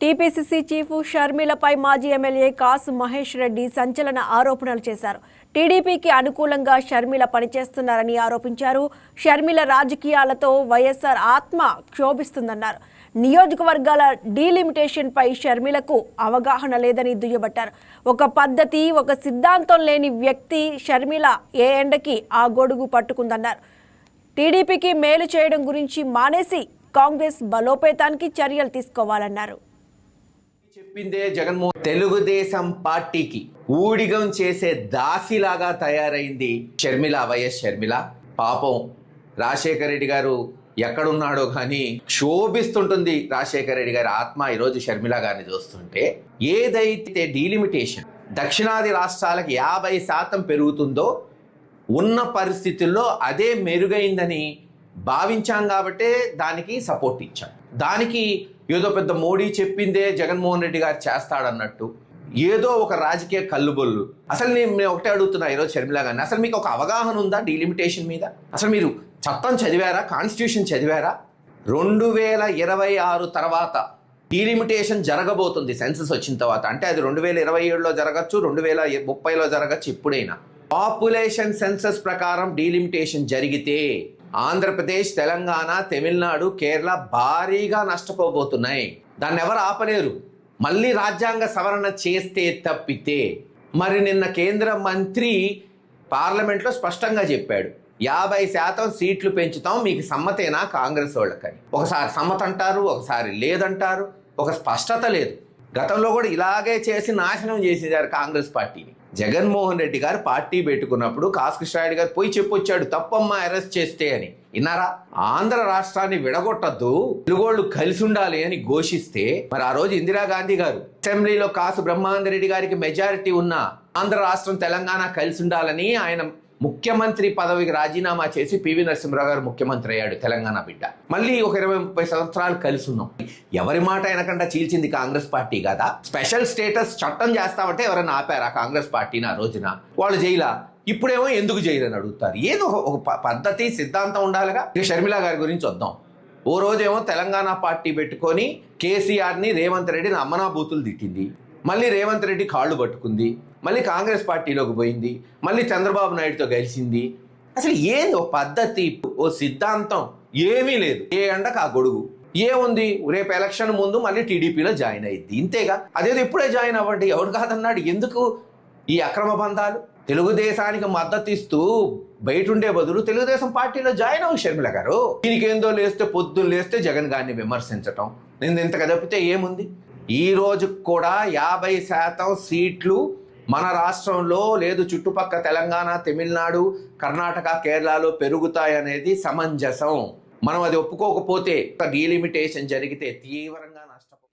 TPCC chief షర్మిలపై మాజీ MLA కాసు మహేష్ రెడ్డి సంచలన ఆరోపణలు చేశారు. టీడీపీకి అనుకూలంగా షర్మిల పనిచేస్తున్నారని ఆరోపించారు. షర్మిల రాజకీయాలతో వైఎస్ఆర్ ఆత్మ క్షోభిస్తుందన్నారు. నియోజకవర్గాల డీలిమిటేషన్పై షర్మిలకు అవగాహన లేదని దుయ్యబట్టారు. ఒక పద్ధతి, ఒక సిద్ధాంతం లేని వ్యక్తి షర్మిల ఏ ఎండకి ఆ గొడుగు పట్టుకుందన్నారు. టీడీపీకి మేలు చేయడం గురించి మానేసి కాంగ్రెస్ బలోపేతానికి చర్యలు తీసుకోవాలన్నారు. చెప్పిందే జగన్మోహన్ తెలుగుదేశం పార్టీకి ఊడిగం చేసే దాసిలాగా తయారైంది షర్మిల, వైఎస్ షర్మిల. పాపం రాజశేఖర రెడ్డి గారు ఎక్కడున్నాడో కానీ క్షోభిస్తుంటుంది రాజశేఖర రెడ్డి గారి ఆత్మ ఈరోజు షర్మిల గారిని చూస్తుంటే. ఏదైతే డీలిమిటేషన్ దక్షిణాది రాష్ట్రాలకు 50% పెరుగుతుందో ఉన్న పరిస్థితుల్లో అదే మెరుగైందని భావించాం కాబట్టే దానికి సపోర్ట్ ఇచ్చాం. దానికి ఏదో పెద్ద మోడీ చెప్పిందే జగన్మోహన్ రెడ్డి గారు చేస్తాడన్నట్టు ఏదో ఒక రాజకీయ కల్లుబొల్లు. అసలు నేను ఒకటే అడుగుతున్నా ఈరోజు షర్మిల గారిని, అసలు మీకు ఒక అవగాహన ఉందా డీలిమిటేషన్ మీద? అసలు మీరు చట్టం చదివారా? కాన్స్టిట్యూషన్ చదివారా? 2026 తర్వాత డీలిమిటేషన్ జరగబోతుంది సెన్సస్ వచ్చిన తర్వాత. అంటే అది 2027లో జరగచ్చు, 2030లో జరగచ్చు. ఎప్పుడైనా పాపులేషన్ సెన్సస్ ప్రకారం డీలిమిటేషన్ జరిగితే ఆంధ్రప్రదేశ్, తెలంగాణ, తమిళనాడు, కేరళ భారీగా నష్టపోబోతున్నాయి. దాన్ని ఎవరు ఆపలేరు. మళ్ళీ రాజ్యాంగ సవరణ చేస్తే తప్పితే. మరి నిన్న కేంద్ర మంత్రి పార్లమెంట్లో స్పష్టంగా చెప్పాడు, 50% సీట్లు పెంచుతాం, మీకు సమ్మతేనా కాంగ్రెస్ వాళ్ళకని. ఒకసారి సమ్మతం అంటారు, ఒకసారి లేదంటారు. ఒక స్పష్టత లేదు. గతంలో కూడా ఇలాగే చేసి నాశనం చేసేసారు కాంగ్రెస్ పార్టీని. జగన్మోహన్ రెడ్డి గారు పార్టీ పెట్టుకున్నప్పుడు కాసు కృష్ణారెడ్డి గారు పోయి చెప్పొచ్చాడు, తప్పమ్మా అరెస్ట్ చేస్తే అని. విన్నారా? ఆంధ్ర రాష్ట్రాన్ని విడగొట్టద్దు, తెలుగోళ్ళు కలిసి ఉండాలి అని ఘోషిస్తే మరి ఆ రోజు ఇందిరాగాంధీ గారు అసెంబ్లీలో కాసు బ్రహ్మానందరెడ్డి గారికి మెజారిటీ ఉన్న ఆంధ్ర రాష్ట్రం తెలంగాణ కలిసి ఉండాలని ఆయన ముఖ్యమంత్రి పదవికి రాజీనామా చేసి పివి నరసింహరావు గారు ముఖ్యమంత్రి అయ్యాడు, తెలంగాణ బిడ్డ. మళ్ళీ ఒక 20-30 సంవత్సరాలు కలిసి ఉన్నాం. ఎవరి మాట వెనకంట చీల్చింది కాంగ్రెస్ పార్టీ కదా. స్పెషల్ స్టేటస్ చట్టం చేస్తామంటే ఎవరైనా ఆపారా కాంగ్రెస్ పార్టీని ఆ రోజున? వాళ్ళు జైలా. ఇప్పుడేమో ఎందుకు జైలని అడుగుతారు. ఏదో ఒక పద్ధతి, సిద్ధాంతం ఉండాలిగా. ఇక షర్మిల గారి గురించి వద్దాం. ఓ రోజేమో తెలంగాణ పార్టీ పెట్టుకొని కేసీఆర్ని, రేవంత్ రెడ్డిని అమ్మనా బూతులు తిట్టింది. మళ్ళీ రేవంత్ రెడ్డి కాళ్ళు పట్టుకుంది. మళ్ళీ కాంగ్రెస్ పార్టీలోకి పోయింది. మళ్ళీ చంద్రబాబు నాయుడుతో కలిసింది. అసలు ఏంది ఓ పద్ధతి, ఓ సిద్ధాంతం ఏమీ లేదు. ఏ ఎండకు ఆ గొడుగు. ఏముంది, రేపు ఎలక్షన్ ముందు మళ్ళీ టీడీపీలో జాయిన్ అయ్యింది, ఇంతేగా. అదేదో ఇప్పుడే జాయిన్ అవ్వండి, ఎవరు కాదన్నాడు. ఎందుకు ఈ అక్రమ బంధాలు? తెలుగుదేశానికి మద్దతు ఇస్తూ బయట ఉండే బదులు తెలుగుదేశం పార్టీలో జాయిన్ అవ్వు షర్మిల గారు. దీనికి ఏందో లేస్తే పొద్దున్న లేస్తే జగన్ గారిని విమర్శించటం. నేను ఇంతగా తప్పితే ఏముంది? ఈ రోజు కూడా 50% సీట్లు మన రాష్ట్రంలో లేదు, చుట్టుపక్కల తెలంగాణ, తమిళనాడు, కర్ణాటక, కేరళలో పెరుగుతాయనేది సమంజసం. మనం అది ఒప్పుకోకపోతే డీలిమిటేషన్ జరిగితే తీవ్రంగా నష్టపోతాం.